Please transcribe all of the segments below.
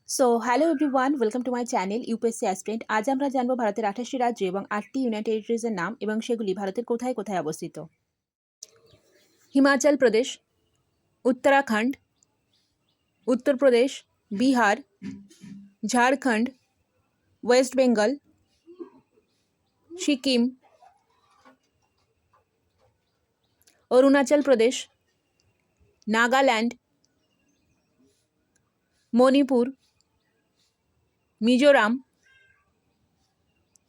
So hello everyone, welcome to my channel UPSC aspirant. আজ আমরা জানবো ভারতের 28টি রাজ্য এবং 8টি ইউনিয়ন টেরিটরিজের নাম এবং সেগুলি ভারতের কোথায় কোথায় অবস্থিত। হিমাচল প্রদেশ, উত্তরাখণ্ড, উত্তরপ্রদেশ, বিহার, ঝাড়খণ্ড, ওয়েস্ট বেঙ্গল, সিকিম, অরুণাচল প্রদেশ, নাগাল্যান্ড, মণিপুর, মিজোরাম,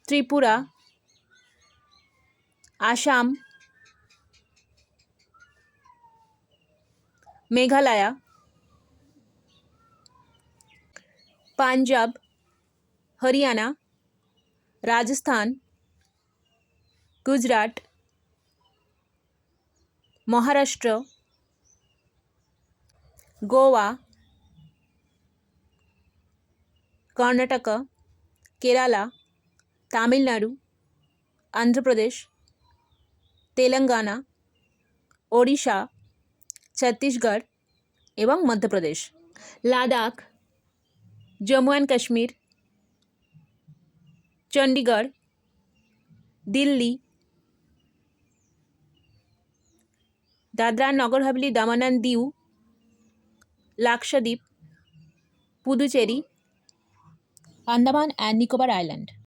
ত্রিপুরা, আসাম, মেঘালয়, পাঞ্জাব, হরিয়ানা, রাজস্থান, গুজরাট, মহারাষ্ট্র, গোয়া, কর্ণাটক, কেরালা, তামিলনাড়ু, অন্ধ্রপ্রদেশ, তেলেঙ্গানা, ওড়িশা, ছত্তিশগড় এবং মধ্যপ্রদেশ। লাদাখ, জম্মু অ্যান্ড কাশ্মীর, চণ্ডীগড়, দিল্লি, দাদরা নগর হাভেলি দমন and Diu, Lakshadweep, Puducherry, Andaman and Nicobar island.